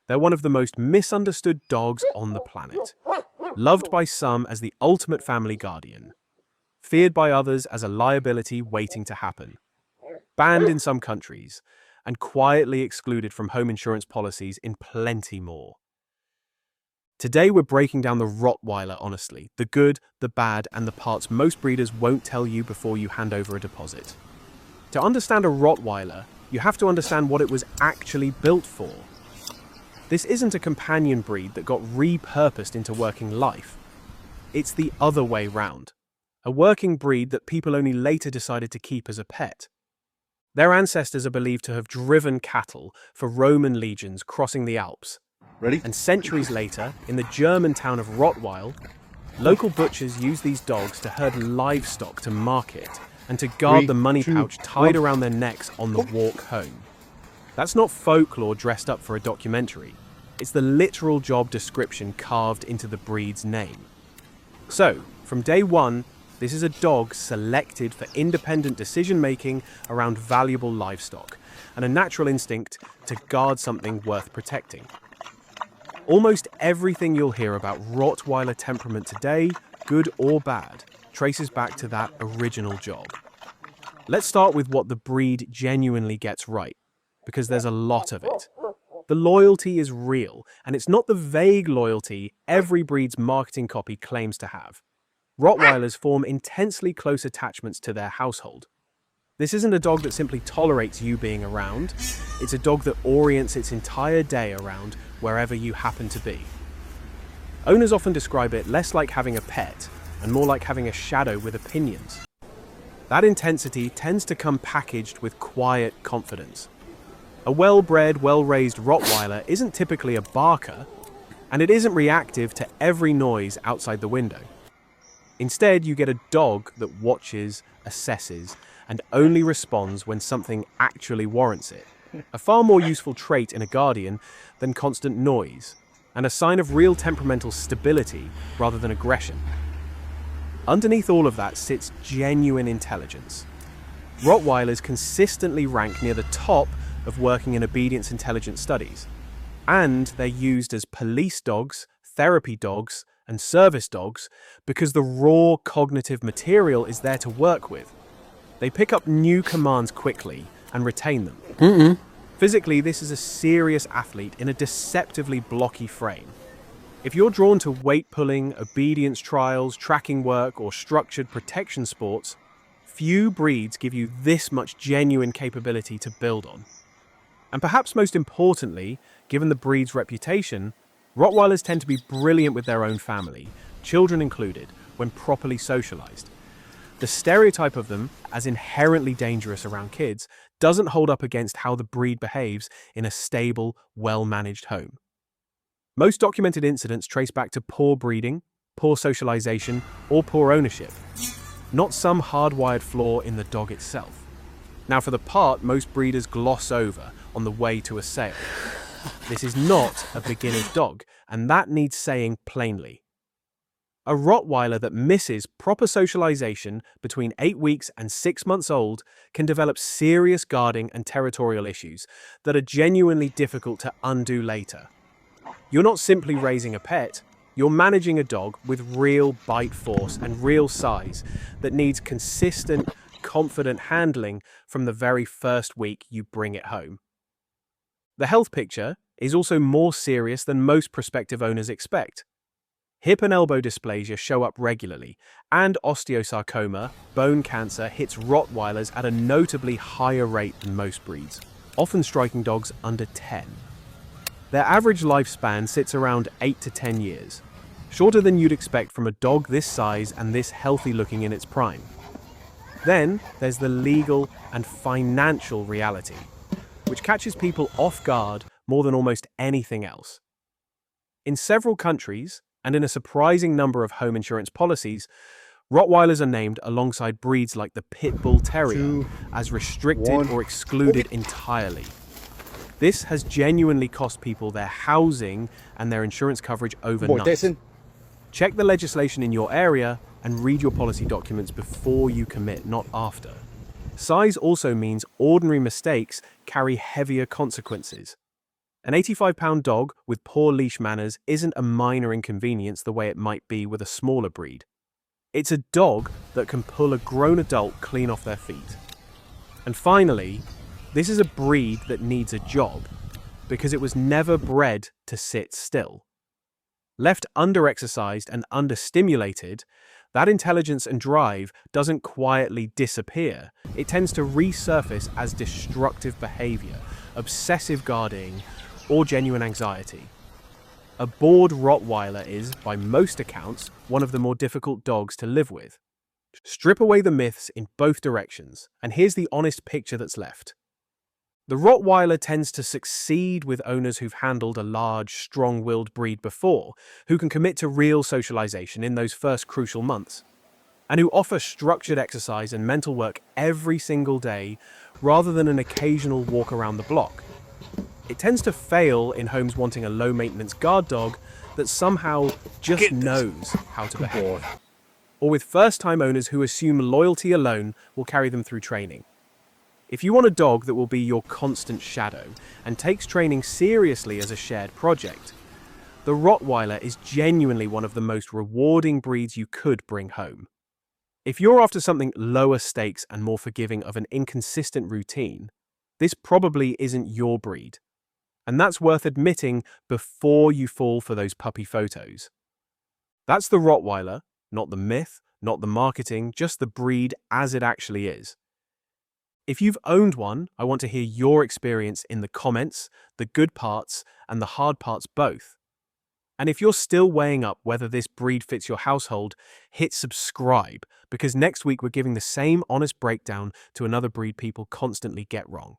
They're one of the most misunderstood dogs on the planet. Loved by some as the ultimate family guardian. Feared by others as a liability waiting to happen. Banned in some countries, and quietly excluded from home insurance policies in plenty more. Today we're breaking down the Rottweiler honestly, the good, the bad, and the parts most breeders won't tell you before you hand over a deposit. To understand a Rottweiler, you have to understand what it was actually built for. This isn't a companion breed that got repurposed into working life. It's the other way round. A working breed that people only later decided to keep as a pet. Their ancestors are believed to have driven cattle for Roman legions crossing the Alps. Ready? And centuries later, in the German town of Rottweil, local butchers used these dogs to herd livestock to market and to guard 3, the money 2, pouch tied 1. around their necks on the walk home. That's not folklore dressed up for a documentary. It's the literal job description carved into the breed's name. So, from day one, this is a dog selected for independent decision-making around valuable livestock and a natural instinct to guard something worth protecting. Almost everything you'll hear about Rottweiler temperament today, good or bad, traces back to that original job. Let's start with what the breed genuinely gets right, because there's a lot of it. The loyalty is real, and it's not the vague loyalty every breed's marketing copy claims to have. Rottweilers form intensely close attachments to their household. This isn't a dog that simply tolerates you being around. It's a dog that orients its entire day around wherever you happen to be. Owners often describe it less like having a pet and more like having a shadow with opinions. That intensity tends to come packaged with quiet confidence. A well-bred, well-raised Rottweiler isn't typically a barker, and it isn't reactive to every noise outside the window. Instead, you get a dog that watches, assesses, and only responds when something actually warrants it. A far more useful trait in a guardian than constant noise, and a sign of real temperamental stability rather than aggression. Underneath all of that sits genuine intelligence. Rottweilers consistently rank near the top of working in obedience intelligence studies, and they're used as police dogs, therapy dogs, and service dogs because the raw cognitive material is there to work with. They pick up new commands quickly and retain them. Physically, this is a serious athlete in a deceptively blocky frame. If you're drawn to weight pulling, obedience trials, tracking work, or structured protection sports, few breeds give you this much genuine capability to build on. And perhaps most importantly, given the breed's reputation, Rottweilers tend to be brilliant with their own family, children included, when properly socialized. The stereotype of them as inherently dangerous around kids doesn't hold up against how the breed behaves in a stable, well-managed home. Most documented incidents trace back to poor breeding, poor socialization, or poor ownership, not some hardwired flaw in the dog itself. Now, for the part most breeders gloss over on the way to a sale. This is not a beginner's dog, and that needs saying plainly. A Rottweiler that misses proper socialization between 8 weeks and 6 months old can develop serious guarding and territorial issues that are genuinely difficult to undo later. You're not simply raising a pet, you're managing a dog with real bite force and real size that needs consistent, confident handling from the very first week you bring it home. The health picture is also more serious than most prospective owners expect. Hip and elbow dysplasia show up regularly, and osteosarcoma, bone cancer, hits Rottweilers at a notably higher rate than most breeds, often striking dogs under 10. Their average lifespan sits around 8 to 10 years, shorter than you'd expect from a dog this size and this healthy looking in its prime. Then there's the legal and financial reality, which catches people off guard more than almost anything else. In several countries, and in a surprising number of home insurance policies, Rottweilers are named alongside breeds like the Pit Bull Terrier as restricted or excluded entirely. This has genuinely cost people their housing and their insurance coverage overnight. Check the legislation in your area and read your policy documents before you commit, not after. Size also means ordinary mistakes carry heavier consequences. An 85-pound dog with poor leash manners isn't a minor inconvenience the way it might be with a smaller breed. It's a dog that can pull a grown adult clean off their feet. And finally, this is a breed that needs a job because it was never bred to sit still. Left under-exercised and understimulated, that intelligence and drive doesn't quietly disappear. It tends to resurface as destructive behavior, obsessive guarding, or genuine anxiety. A bored Rottweiler is, by most accounts, one of the more difficult dogs to live with. Strip away the myths in both directions, and here's the honest picture that's left. The Rottweiler tends to succeed with owners who've handled a large, strong-willed breed before, who can commit to real socialization in those first crucial months, and who offer structured exercise and mental work every single day rather than an occasional walk around the block. It tends to fail in homes wanting a low-maintenance guard dog that somehow just knows how to behave, or with first-time owners who assume loyalty alone will carry them through training. If you want a dog that will be your constant shadow and takes training seriously as a shared project, the Rottweiler is genuinely one of the most rewarding breeds you could bring home. If you're after something lower stakes and more forgiving of an inconsistent routine, this probably isn't your breed. And that's worth admitting before you fall for those puppy photos. That's the Rottweiler, not the myth, not the marketing, just the breed as it actually is. If you've owned one, I want to hear your experience in the comments, the good parts and the hard parts both. And if you're still weighing up whether this breed fits your household, hit subscribe, because next week we're giving the same honest breakdown to another breed people constantly get wrong.